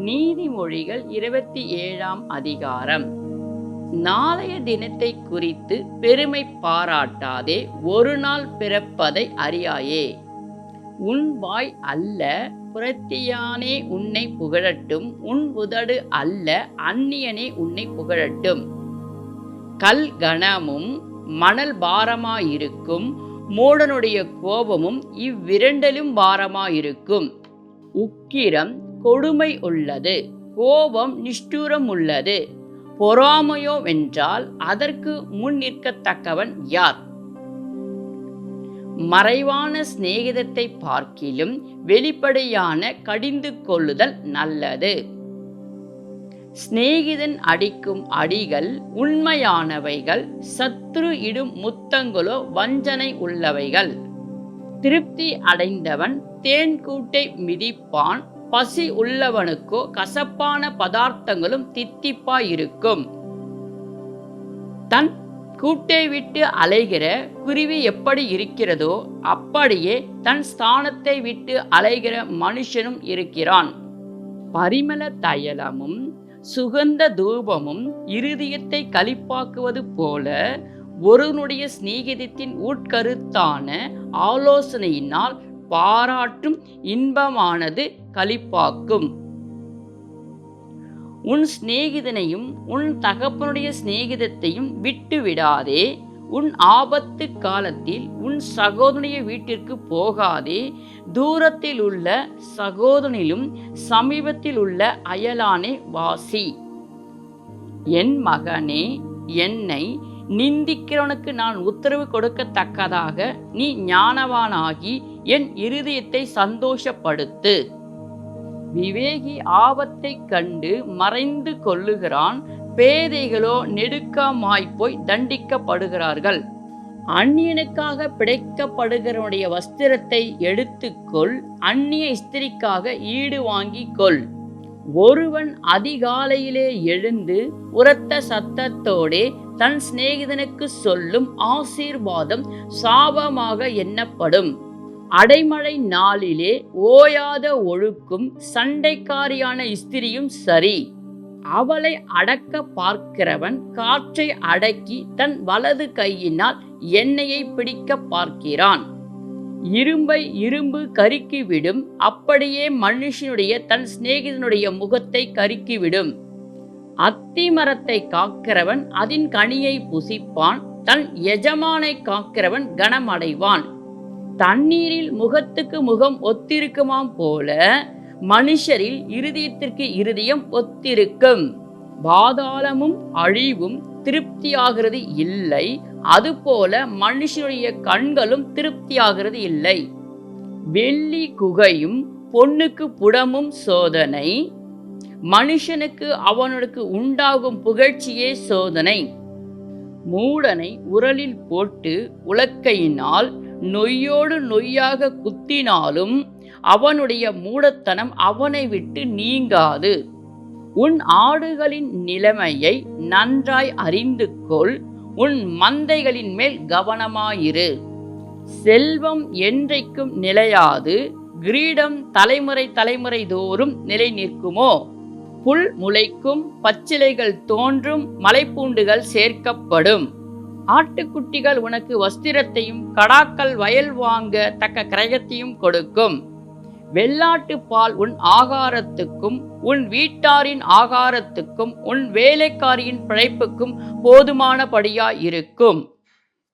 நீதிமொழிகள் 27ஆம் அதிகாரம். நாளைய தினத்தை குறித்து பெருமை பாராட்டாதே, ஒரு நாள் பிறப்பதை அறியாயே. உன் வாய் அல்ல புறத்தியானே உன்னை புகழட்டும், உன் உதடு அல்ல அந்நியனே உன்னை புகழட்டும். கல் கனமும் மணல் பாரமாயிருக்கும், மூடனுடைய கோபமும் இவ்விரண்டிலும் பாரமாயிருக்கும். உக்கிரம் கொடுமை உள்ளது, கோபம் நிஷ்டூரம் உள்ளது. பொறாமையோ வென்றால் அதற்கு முன் நிற்கத்தக்கவன் யார்? மறைவான சிநேகிதத்தை பார்க்கிலும் வெளிப்படையான கடிந்து கொள்ளுதல் நல்லது. சிநேகிதன் அடிக்கும் அடிகள் உண்மையானவைகள், சத்துரு இடும் முத்தங்களோ வஞ்சனை உள்ளவைகள். திருப்தி அடைந்தவன் தேன் கூட்டை மிதிப்பான், பசி உள்ளவனுக்கோ கசப்பான பதார்த்தங்களும் தித்திப்பாயிருக்கும். தன் கூட்டை விட்டு அலைகிற குருவி எப்படி இருக்கிறதோ அப்படியே தன் ஸ்தானத்தை விட்டு அலைகிற மனுஷனும் இருக்கிறான். பரிமள தைலமும் சுகந்த தூபமும் இருதயத்தை களிப்பாக்குவது போல ஒருவனுடைய சிநேகிதத்தின் உட்கருத்தான ஆலோசனையினால் பாராட்டும் இன்பமானது களிப்பாக்கும். உன் சிநேகிதனையும் உன் தகப்பனுடைய சிநேகிதத்தையும் விட்டு விடாதே. உன் ஆபத்து காலத்தில் உன் சகோதரனுடைய வீட்டிற்கு போகாதே. தூரத்தில் உள்ள சகோதரனிலும் சமீபத்தில் உள்ள அயலானே வாசி. என் மகனே, என்னை நிந்திக்கிறவனுக்கு நான் உத்தரவு கொடுக்கத்தக்கதாக நீ ஞானவானாகி என் இருதயத்தை சந்தோஷப்படுத்து. விவேகி ஆபத்தை கண்டு மறைந்து கொள்ளுகிறான், பேதைகளோ நெடுக்கமாய்ப்போய் தண்டிக்கப்படுகிறார்கள். அந்நியனுக்காக பிடைக்கப்படுகிறவனுடைய வஸ்திரத்தை எடுத்துக்கொள், அந்நிய ஸ்திரிக்காக ஈடு வாங்கிக் கொள். ஒருவன் அதிகாலையிலே எழுந்து உரத்த சத்தத்தோடே தன் சிநேகிதனுக்கு சொல்லும் ஆசீர்வாதம் சாபமாக எண்ணப்படும். அடைமழை நாளிலே ஓயாத ஒழுக்கும் சண்டைக்காரியான ஸ்திரியும் சரி. அவளை அடக்க பார்க்கிறவன் காற்றை அடக்கி தன் வலது கையினால் எண்ணெயை பிடிக்க பார்க்கிறான். இரும்பை இரும்பு கருக்கிவிடும், அப்படியே மனுஷனுடைய தன் சிநேகிதனுடைய முகத்தை கருக்கிவிடும். அத்தி மரத்தை காக்கிறவன் அதன் கனியை புசிப்பான், தன் எஜமானை காக்கிறவன் கனமடைவான். தண்ணீரில் முகத்துக்கு முகம் ஒத்திருக்குமாம் போல மனுஷரில் இருதயத்திற்கு இருதயம் ஒத்திருக்கும். பாதாளமும் அழிவும் திருப்தியாகிறது இல்லை, அதுபோல மனுஷனுடைய கண்களும் திருப்தியாகிறது இல்லை. வெள்ளி குகையும் பொன்னுக்கு புடமும் சோதனை, மனுஷனுக்கு அவனுக்கு உண்டாகும் புகழ்ச்சியே சோதனை. மூடனை உரலில் போட்டு உலக்கையினால் நொய்யோடு நொய்யாக குத்தினாலும் அவனுடைய மூடத்தனம் அவனை விட்டு நீங்காது. உன் ஆடுகளின் நிலைமையை நன்றாய் அறிந்து கொள், உன் மந்தைகளின் மேல் கவனமாயிரு. செல்வம் என்றைக்கும் நிலையாது, கிரீடம் தலைமுறை தலைமுறை தோறும் நிலை நிற்குமோ? புல் முளைக்கும், பச்சிலைகள் தோன்றும், மலைப்பூண்டுகள் சேர்க்கப்படும். ஆட்டுக்குட்டிகள் உனக்கு வஸ்திரத்தையும் கடாக்கள் வயல் வாங்க தக்க கிரயத்தையும் கொடுக்கும். வெள்ளாட்டு பால் உன் ஆகாரத்துக்கும் உன் வீட்டாரின் ஆகாரத்துக்கும் உன் வேலைக்காரியின் பிழைப்புக்கும் போதுமானபடியாயிருக்கும்.